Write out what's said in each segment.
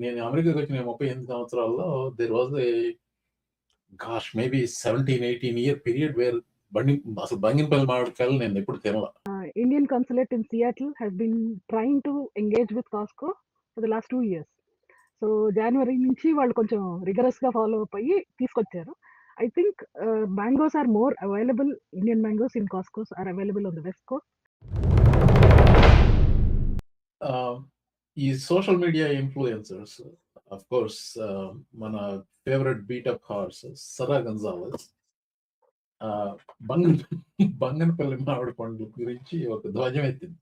నేను అమెరికాకి వచ్చిన 38 సంవత్సరాల్లో there was a maybe 17-18 year period where అసలు బంగినపల్లి మామిడికాయలు నేను ఎప్పుడు తినలా. Indian consulate in Seattle has been trying to engage with Costco for the last 2 years. So జనవరి నుంచి వాళ్ళు కొంచెం రిగరస్గా ఫాలో అప్ అయ్యి తీసుకొచ్చారు. I think mangoes are more available. Indian mangoes in Costcos are available on the west coast. ఈ social media influencers of course మన favourite beat up horse Sara Gonzales Banganapalli మామిడి పండ్ల గురించి ఒక ధ్వజం ఎత్తింది.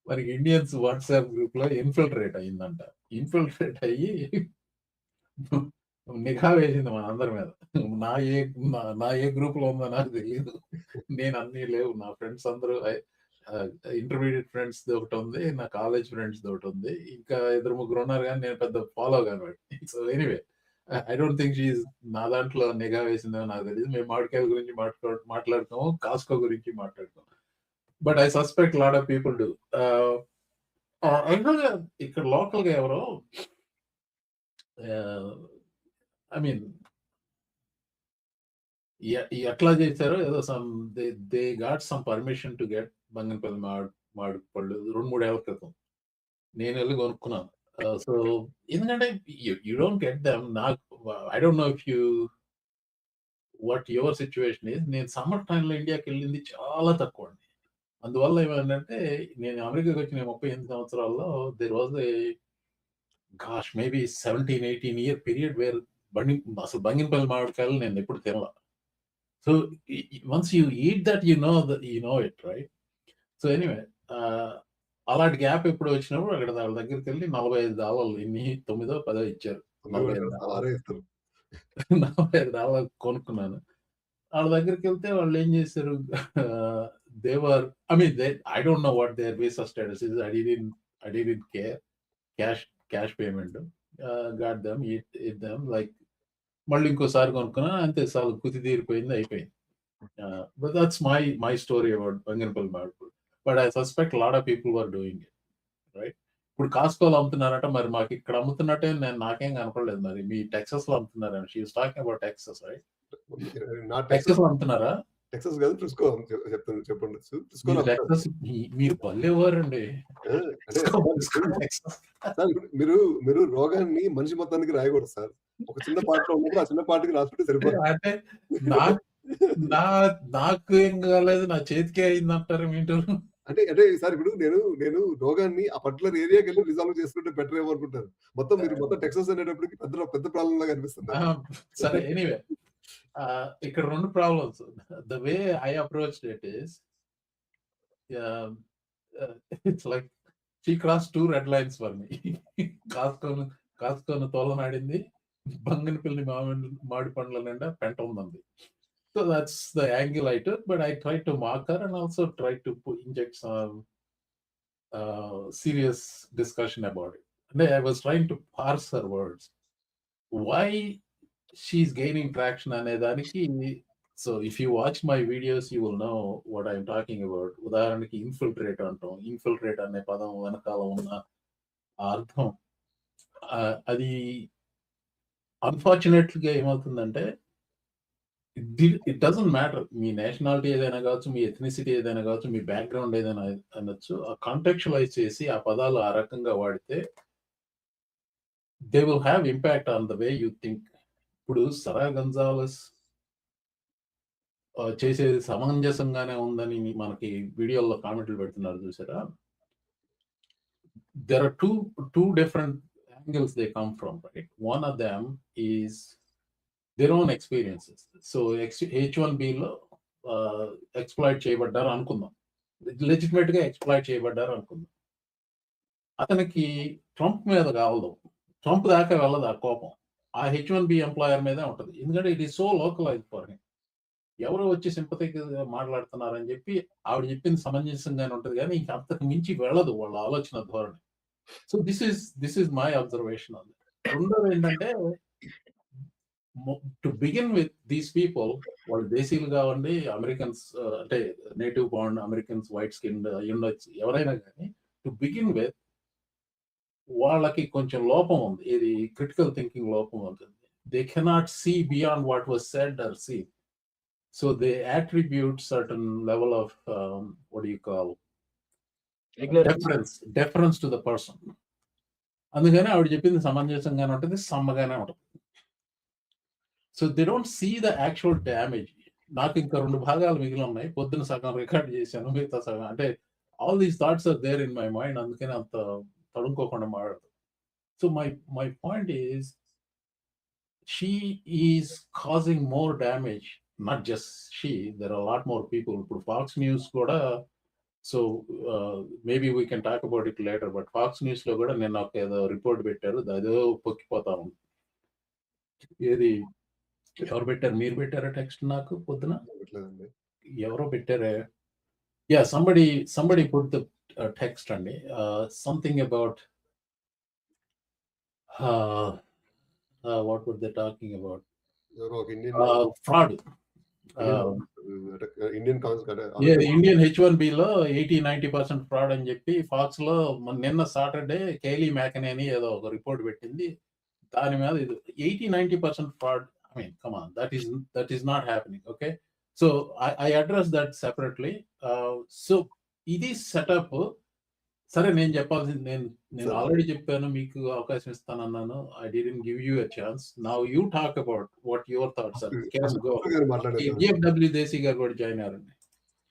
మనకి ఇండియన్స్ వాట్సాప్ గ్రూప్ లో ఇన్ఫిల్ట్రేట్ అయ్యిందంట. ఇన్ఫిల్ట్రేట్ అయ్యి నిఘా వేసింది మన అందరి మీద. నా ఏ గ్రూప్ లో ఉందో నాకు తెలియదు. నేను అన్ని లేవు. నా ఫ్రెండ్స్ అందరూ ఇంటర్మీడియట్ ఫ్రెండ్స్ ఒకటి ఉంది, నా కాలేజ్ ఫ్రెండ్స్ ఒకటి ఉంది, ఇంకా 2-3 ఉన్నారు, కానీ నేను పెద్ద ఫాలో కాను. So anyway, I don't think she నా దాంట్లో నిఘా వేసిందో నాకు తెలియదు. మేము మామిడికాయల గురించి మాట్లాడుతాము, కాస్కో గురించి మాట్లాడుతాం. But I suspect lot of people do. ఇక్కడ లోకల్ గా ఎవరో ఐ మీన్ ఎట్లా చేశారో ఏదో they got some permission to get Banganapalli మామిడి పళ్ళు 2-3 ఏళ్ల క్రితం. నేను వెళ్ళి కొనుక్కున్నాను. సో ఎందుకంటే యూ డోంట్ గెట్ దెమ్. నాకు I don't know if you what your situation is. నేను సమ్మర్ టైంలో ఇండియాకి వెళ్ళింది చాలా తక్కువ అండి. అందువల్ల ఏమైందంటే, నేను అమెరికాకి వచ్చిన 38 సంవత్సరాల్లో there was a maybe 17-18 year period where అసలు బంగినపల్లి మామిడికాయలు నేను ఎప్పుడు తినలా. So once you eat that you know it, right? So anyway, అలాంటి గ్యాప్ ఎప్పుడు వచ్చినప్పుడు అక్కడ వాళ్ళ దగ్గరికి వెళ్ళి $45 ఇన్ని 9-10 ఇచ్చారు. $45 కొనుక్కున్నాను. వాళ్ళ దగ్గరికి వెళ్తే వాళ్ళు ఏం చేశారు, దేవర్ I don't know what their visa status is. I didn't care. Cash payment. Got them, eat them. Like మళ్ళీ ఇంకోసారి కొనుక్కున్నా, అంతే, చాలు, కుతి తీరిపోయింది, అయిపోయింది. But that's my story about Banganapalli మామిడి. But I suspect a lot of people were doing it, right? ఇప్పుడు కాస్కోలో అమ్ముతున్నారట, మరి మాకు ఇక్కడ అమ్ముతున్నట్టే నాకేం కనపడలేదు. మరి మీ టెక్సస్ లో అమ్ముతున్నారని she was talking about Texas, right? Texas లో అమ్ముతున్నారా? టెక్సస్ కాదు, ఫ్రిస్కో చెప్పండి. టెక్సస్ మీరు పల్లెవారండి. మీరు రోగాన్ని మనిషి మొత్తానికి రాయకూడదు సార్. ఒక చిన్న పాటలో ఉన్నప్పుడు ఆ చిన్న పాటకి రాసుకుంటే సరిపోతుంది. అంటే నాకు ఏం కాలేదు, నా చేతికే అయింది అంటారు మీరు. అంటే సార్, ఇప్పుడు నేను రోగాన్ని ఆ పర్టికులర్ ఏరియాకి వెళ్ళి రిజాల్వ్ చేసుకుంటే బెటర్ ఏమో అనుకుంటారు. మొత్తం టెక్సస్ అనేటప్పటికి పెద్ద ప్రాబ్లం లాగా అనిపిస్తుంది. సరే, ఎనీవే, ఇక్కడ 2 problems. The way I approached it is it's like she cross 2 red lines for me. కాస్కోను తోలనాడింది, బంగనపల్లి మామిడి పండ్ల నిండా పెంట ఉందండి. So that's the angle I took, but I tried to mock her and also tried to inject some serious discussion about it. And I was trying to parse her words. Why she's gaining traction anedaniki. So if you watch my videos, you will know what I'm talking about. Udaharaniki infiltrate antam. Infiltrate ane padam venakala unna artham. Adi unfortunately ఏమవుతుందంటే, it doesn't matter. Me nationality ఏదైనా కావచ్చు, మీ ethnicity ఏదైనా కావచ్చు, మీ background ఏదైనా అనొచ్చు. ఆ కాంటెక్చువలైజ్ చేసి ఆ పదాలు ఆ రకంగా వాడితే they will have impact on the way you think. ఇప్పుడు సరా గంజాలెస్ చేసేది సమంజసంగానే ఉందని మనకి వీడియోలో కామెంట్లు పెడుతున్నారు, చూసారా? There are two different angles they come from, right? One of them is their own experiences. So H1Bలో ఎక్స్ప్లాయిట్ చేయబడ్డారు అనుకుందాం, లెజిటిమేట్ గా ఎక్స్ప్లాయిట్ చేయబడ్డారు అనుకుందాం. అతనికి ట్రంప్ మీద కావదు, ట్రంప్ దాకా వెళ్ళదు ఆ కోపం. ఆ H1B ఎంప్లాయర్ మీదే ఉంటుంది. ఎందుకంటే it is so localised for him. ఎవరో వచ్చి సింపతిగా మాట్లాడుతున్నారని చెప్పి ఆవిడ చెప్పింది సమంజసంగానే ఉంటుంది, కానీ ఇంక అంతకు మించి వెళ్ళదు వాళ్ళ ఆలోచన ధోరణి. So this is my observation on it. రెండోది ఏంటంటే, to begin with these people, వాళ్ళు దేశీయులు కావండి, అమెరికన్స్ అంటే native bond Americans, white skin ఉండొచ్చు, ఎవరైనా కానీ, టు బిగిన్ విత్ వాళ్ళకి కొంచెం లోపం ఉంది. ఇది క్రిటికల్ థింకింగ్ లోపం ఉంటుంది. They cannot see beyond what was said or seen. So they attribute certain level of what do you call deference to the person. అందుకని ఆవిడ చెప్పింది సమంజసంగానే ఉంటుంది, సమ్మగానే ఉంటుంది. So they don't see the actual damage. నాకు ఇంకా 2 భాగాలు మిగిలి ఉన్నాయి. పొద్దున సగం రికార్డ్ చేశాను, మిగతా సగం అంటే all these thoughts are there in my mind. అందుకని అంత తడుముకోకుండా మాట్లాడదు. So my point is she is causing more damage. Not just she, there are a lot more people. Fox News kuda, so maybe we can talk about it later, but Fox News lo kuda nenna oka report bettaru, ado pokkipota undu. Edi evaru bettaru, meer bettara text naaku podduna పెట్టలేదండి. evaro bettare. Yeah, somebody put the text andi, something about what were they talking about? ఎవరో ఒక Indian Fraud. Indian Indian H1B లో 80-90% fraud అని చెప్పి pox లో నిన్న Saturday Kylie మ్యాకనేని ఏదో ఒక రిపోర్ట్ పెట్టింది. దాని మీద 80-90% fraud. I mean come on, that is not happening. Okay, so I address that separately. So ఇది సెటప్. సరే, నేను చెప్పాల్సింది నేను ఆల్రెడీ చెప్పాను, మీకు అవకాశం ఇస్తానన్నాను. I didn't give you a chance. Now you talk about what your thoughts are. Can go. DFW Desi గారు కూడా జాయిన్ అయ్యారండి.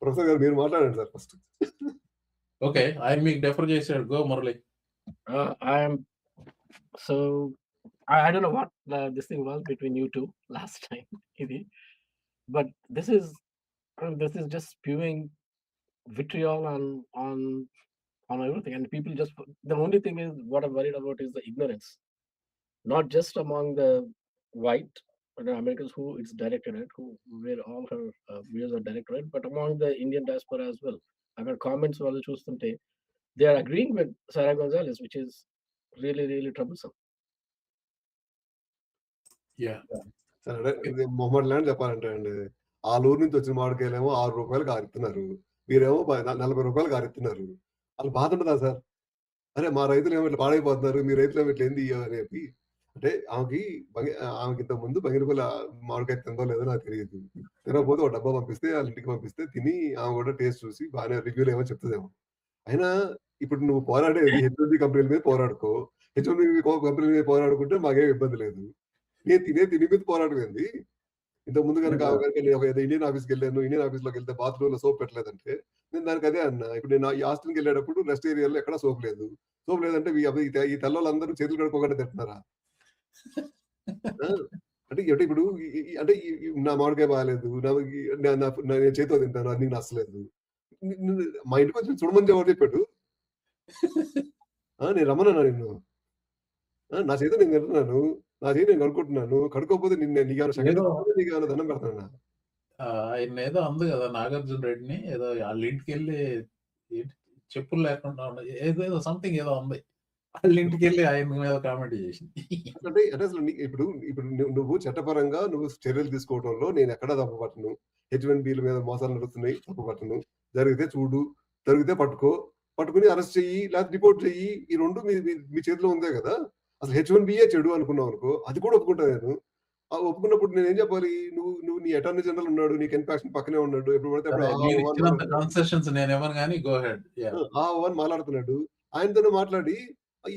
ప్రొఫెసర్ గారు మీరు మాట్లాడండి సార్ ఫస్ట్. ఓకే, ఆయన మీకు డెఫర్ చేశాడు. Go Murali. So I don't know what this thing was between you two last time, but this is just spewing vitriol on everything, and people just, the only thing is, what I'm worried about is the ignorance, not just among the white Americans who it's directed at, where all her views are directed at, but among the Indian diaspora as well. I've got comments వాళ్ళు చూస్తుంటే they are agreeing with Sarah Gonzalez, which is really, really troublesome. Yeah. సరే, Mohammed land చెప్పాలంటే అండి, ఆలూరు నుంచి వచ్చిన మామిడికాయలేమో ₹6 కారిస్తున్నారు, మీరేమో ₹40 కారిస్తున్నారు. వాళ్ళు బాధ ఉండదా సార్? అరే మా రైతులు ఏమో ఇట్లా పాడైపోతున్నారు, మీ రైతులు ఏమో ఇట్లా ఏంది అని. అంటే ఆమెకి ఇంత ముందు బంగినపల్లి మామిడికాయ తిందో లేదో నాకు తెలియదు. తినకపోతే ఒక డబ్బా పంపిస్తే, వాళ్ళ ఇంటికి పంపిస్తే తిని ఆమె కూడా టేస్ట్ చూసి బాగానే రివ్యూలు ఏమో చెప్తుందేమో. అయినా ఇప్పుడు నువ్వు పోరాడేది H1B కంపెనీల మీద పోరాడుకో. H1B కంపెనీల మీద పోరాడుకుంటే మాకేం ఇబ్బంది లేదు. నేను తిని మీద పోరాటం ఏంది? ఇంత ముందు కనుక ఇండియన్ ఆఫీస్కి వెళ్ళాను, ఇండియన్ ఆఫీస్లోకి వెళ్తే బాత్రూమ్ లో సోప్ పెట్టలేదంటే నేను దానికి అదే అన్నా. ఇప్పుడు నేను ఈ హాస్టల్కి వెళ్ళేటప్పుడు రెస్ట్ ఏరియాలో ఎక్కడ సోప్ లేదంటే ఈ తెల్లోళ్ళందరూ చేతులు కడుక్కోకుండా తింటున్నారా? అంటే ఇప్పుడు అంటే నా మామిడికాయ బాగాలేదు, నేను చేతితో తింటాను, అది నీకు నచ్చలేదు. మా ఇంటికి వచ్చి చూడమని ఎవరు చెప్పాడు? నేను రమ్మన్నా నిన్ను? నా చేత నేను తింటున్నాను, నా చేతి నేను కడుక్కుంటున్నాను. కడుక్కోకపోతే నీకేమైనా దండం పెడతాను. ఆయన ఏదో అంది కదా నాగార్జున రెడ్డిని, ఏదో వాళ్ళ ఇంటికి వెళ్ళి చెప్పులు లేకుండా ఏదో సంథింగ్ ఏదో ఉంది. వాళ్ళ ఇంటికి వెళ్ళి ఆయన మీద కామెంట్ చేసింది. అంటే అసలు ఇప్పుడు నువ్వు చట్టపరంగా నువ్వు చర్యలు తీసుకోవడంలో నేను ఎక్కడా తప్పుపట్టను. H1Bల మీద మోసాలు నడుస్తున్నాయి, తప్పుపట్టను. జరిగితే చూడు, జరిగితే పట్టుకుని అరెస్ట్ చెయ్యి, లేకపోతే రిపోర్ట్ చెయ్యి. ఈ రెండు మీ చేతిలో ఉందే కదా. అసలు H1Bయే చెడు అనుకున్నావు అనుకో, అది కూడా ఒప్పుకుంటా నేను. ఒప్పుకున్నప్పుడు నేను ఏం చెప్పాలి? నువ్వు నీ అటార్నీ జనరల్ ఉన్నాడు, నీ కన్పాక్షన్ పక్కనే ఉన్నాడు, ఎప్పుడు పడితే మాట్లాడుతున్నాడు. ఆయనతోనే మాట్లాడి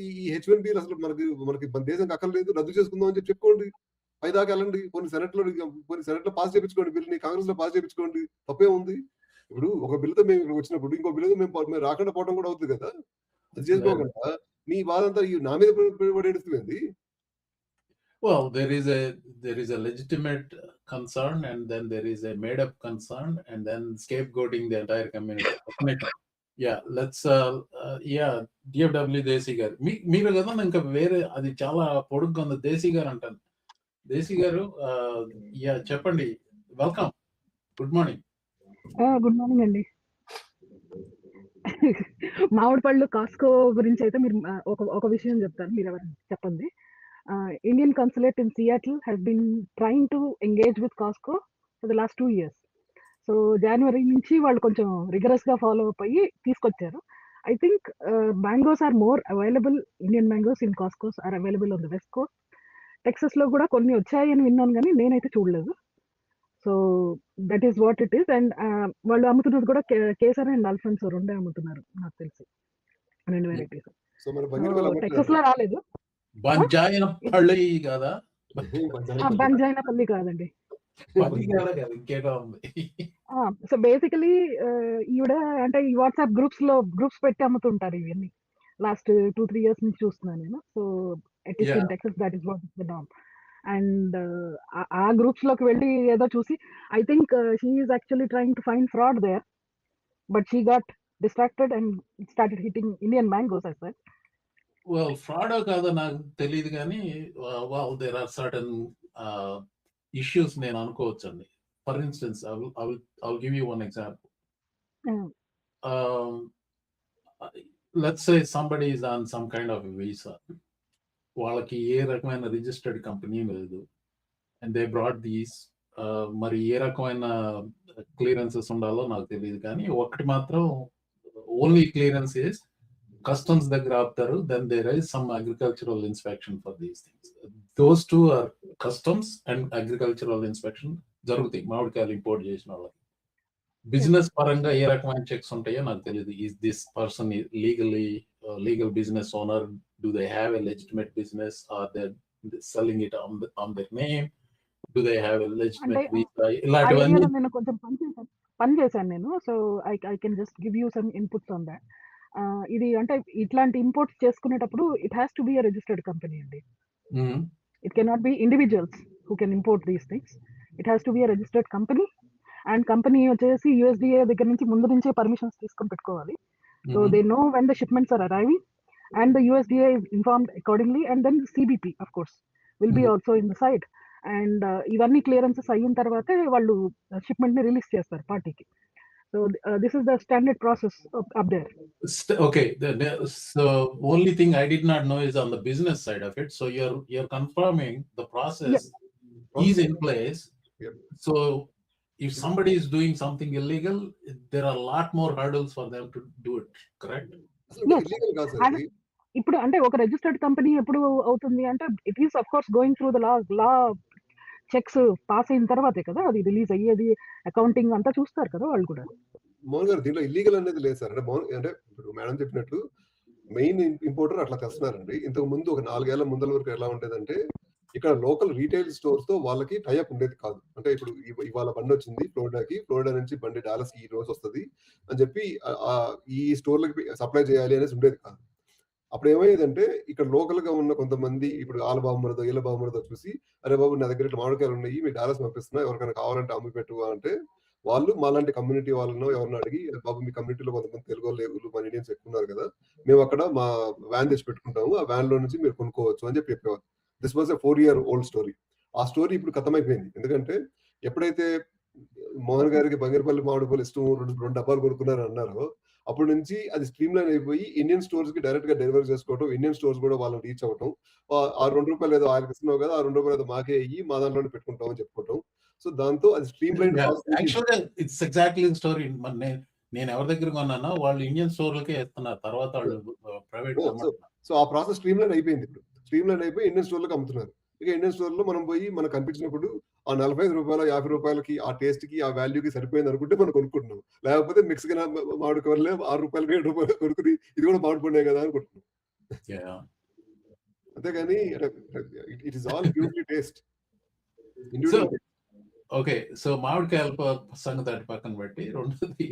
ఈ H1B అసలు మనకి మన దేశంకి అక్కర్లేదు, రద్దు చేసుకుందాం అని చెప్పుకోండి. పైదాకా వెళ్ళండి, కొన్ని సెనెట్ లో పాస్ చేయించుకోండి, బిల్లుని కాంగ్రెస్ లో పాస్ చేయించుకోండి, తప్పే ఉంది. ఇప్పుడు ఒక బిల్లుతో మేము ఇక్కడ వచ్చినప్పుడు ఇంకో బిల్లుతో మేము రాకుండా పోవడం కూడా అవుతుంది కదా. అది చేసుకోకుండా నీ బాధ అంతా నా మీద పడేస్తుంది. Well, there is a legitimate concern, and then there is a made up concern, and then scapegoating the entire community. Yeah, let's DFW Desi గారు మీరు కదా ఇంకా వేరే అది చాలా పొడుగ్గా ఉంది. దేశీ గారు అంటాను. దేశీ గారు చెప్పండి. Welcome, good morning. Good morning అండి. మామిడి పళ్ళు కాస్కో గురించి అయితే మీరు ఒక విషయం చెప్తారు, మీరు ఎవరు చెప్పండి. Indian consulate in Seattle has been trying to engage with Costco for the last 2 years. So జనవరి నుంచి వాళ్ళు కొంచెం రిగరస్ గా ఫాలో అప్ అయ్యి తీసుకొచ్చారు. I think mangoes are more available. Indian mangoes in Costco's are available on the West Coast. Texas లో కూడా కొన్ని వచ్చాయని విన్నాను కానీ నేనైతే చూడలేదు. So that is what it is. And వాళ్ళు అమ్ముతున్నది కూడా కేసర్ అండ్ అల్ఫాన్సో రెండే అమ్ముతున్నారు నాకు తెలిసి, 2 వెరైటీస్. సో మన బంగినపల్లి టెక్సస్ లో రాలేదు. బంజాయిన పళ్ళు కదా, బంజాయినపల్లి కాదండి. ఇంకేగా ఉంది. సో బేసికలీ ఈవిడ అంటే ఈ వాట్సాప్ గ్రూప్స్ పెట్టి అమ్ముతుంటారు ఇవన్నీ. లాస్ట్ 2-3 ఇయర్స్ నుంచి చూస్తున్నాను నేను. So at least in Texas that is what is the norm. And ఆ గ్రూప్స్ లోకి వెళ్ళి ఏదో చూసి I think she is actually trying to find fraud there, but she got distracted and started hitting Indian mangoes as well. Well, fraud కాదో నాకు తెలియదు కానీ there are certain issues నేను అనుకోవచ్చు అండి. For instance I will give you one example. Let's say somebody is on some kind of visa, వాళ్ళకి ఏ రకమైన registered company లేదు, అండ్ దే బ్రాట్ దీస్. మరి ఏ రకమైన క్లియరెన్సెస్ ఉండాలో నాకు తెలియదు కానీ ఒకటి మాత్రం ఓన్లీ క్లియరెన్స్ ఇస్ కస్టమ్స్ దగ్గర ఆపుతారు. Then there is some agricultural inspection for these things. Those two are customs and agricultural inspection జరుగుతాయి మామిడికాయలు ఇంపోర్ట్ చేసిన వాళ్ళకి. బిజినెస్ పరంగా ఏ రకమైన చెక్స్ ఉంటాయో నాకు తెలియదు. Is this person legal business owner? Do they have a legitimate business? Are they selling it on their name? Do they have a legitimate visa? నేను కొంచెం పని చేశాను నేను. So I can just give you some inputs on that. ఇది అంటే ఇట్లాంటి imports చేసుకునేటప్పుడు it has to be a registered company అండి. It cannot be individuals who can import these things. It has to be a registered company. And company వచ్చేసి USDA దగ్గర నుంచి ముందు నుంచే పర్మిషన్స్ తీసుకొని పెట్టుకోవాలి. So they know when the shipments are arriving. And the USDA is informed accordingly, and then CBP of course will be also in the side. And ivanni clearances ayin tarvate vallu shipment ni release chestar party ki. So this is the standard process up there. Okay, so only thing I did not know is on the business side of it. So you're confirming the process is in place. So if somebody is doing something illegal, there are a lot more hurdles for them to do it, correct? Illegal కాదు sir ఇది. ఇప్పుడు అంటే ఒక registered company ఎప్పుడు అవుతుంది అంటే it is of course going through the law checks pass అయిన తర్వాతే కదా అది రిలీజ్ అయ్యేది. అకౌంటింగ్ అంతా చూస్తారు కదా వాళ్ళు కూడా. మోహన్ గారు దీంట్లో ఇల్లీగల్ అనేది లేదు సార్. అంటే ఇప్పుడు మేడం చెప్పినట్టు మెయిన్ ఇంపోర్టర్ అట్లా తెస్తున్నారండి. ఇంతకు ముందు ఒక 4 ఏళ్ల ముందల వరకు ఎలా ఉండేదంటే ఇక్కడ లోకల్ రీటైల్ స్టోర్స్ తో వాళ్ళకి టైఅప్ ఉండేది కాదు. అంటే ఇప్పుడు ఇవాళ బండి వచ్చింది ఫ్లోరిడా నుంచి బండి డాలస్ కి ఈ రోజు వస్తుంది అని చెప్పి ఈ స్టోర్లకి సప్లై చేయాలి అనేసి ఉండేది కాదు. అప్పుడు ఏమయ్యేదంటే ఇక్కడ లోకల్ గా ఉన్న కొంతమంది ఇప్పుడు ఆలబాబుమరదో ఈలబాబుమరదో చూసి అరే బాబు నా దగ్గర ఇట్లా మామిడికాయలు ఉన్నాయి, మీ డాలస్ పంపిస్తున్నా, ఎవరికైనా కావాలంటే అమ్మి పెట్టు అంటే వాళ్ళు మాలాంటి కమ్యూనిటీ వాళ్ళను ఎవరిని అడిగి బాబు మీ కమ్యూనిటీలో కొంతమంది తెలుగు వాళ్ళు మన ఇండియన్స్ ఎక్కువ ఉన్నారు కదా, మేము అక్కడ మా వ్యాన్ తెచ్చి పెట్టుకుంటాము, ఆ వ్యాన్ లో నుంచి మీరు కొనుక్కోవచ్చు అని చెప్పేవారు. This was a 4-year old story. ఆ స్టోరీ ఇప్పుడు ఖతమైపోయింది. ఎందుకంటే ఎప్పుడైతే మోహన్ గారికి బంగిరపల్లి మామిడిపల్లి ఇష్టం 2 డబ్బాలు కొనుక్కున్నారు అన్నారో అప్పటి నుంచి అది స్ట్రీమ్ లైన్ అయిపోయి ఇండియన్ స్టోర్స్ కి డైరెక్ట్ గా డెలివరీ చేసుకోవడం, ఇండియన్ స్టోర్స్ కూడా వాళ్ళని రీచ్ అవ్వడం, ఆ ₹2 ఏదో ఆయనకి ఇస్తున్నావు కదా, ఆ ₹2 ఏదో మాకే అయ్యి మా దాంట్లోనే పెట్టుకుంటాం అని చెప్పుకోవటం. సో దాంతో అది స్ట్రీమ్ లైన్. యాక్చువల్గా ఇట్స్ ఎగ్జాక్ట్లీ స్టోరీ. నేను ఎవరి దగ్గర కొన్నానో వాళ్ళు ఇండియన్ స్టోర్లకే ఇస్తున్నారు, తర్వాత వాళ్ళు ప్రైవేట్. సో ఆ ప్రాసెస్ స్ట్రీమ్ లైన్ అయిపోయింది. ఇప్పుడు స్ట్రీమ్ లైన్ అయిపోయి ఇండియన్ స్టోర్లకు అమ్ముతున్నారు. ఇక ఇండియన్ స్టోర్ లో మనం పోయి మనకు కనిపించినప్పుడు ఆ ₹45 ₹50 ఆ టేస్ట్ కి ఆ వాల్యూకి సరిపోయింది అనుకుంటే మనం కొనుక్కుంటున్నాం. లేకపోతే మిక్స్ గా మామిడి కవర్లే ₹6 ₹7 కొనుక్కుని ఇది కూడా మామిడి పండే కదా అనుకుంటున్నాం. అంతేగాని it is all purely taste. Okay, so మామిడికాయల సంగతి అటు పక్కన పెట్టి రెండోది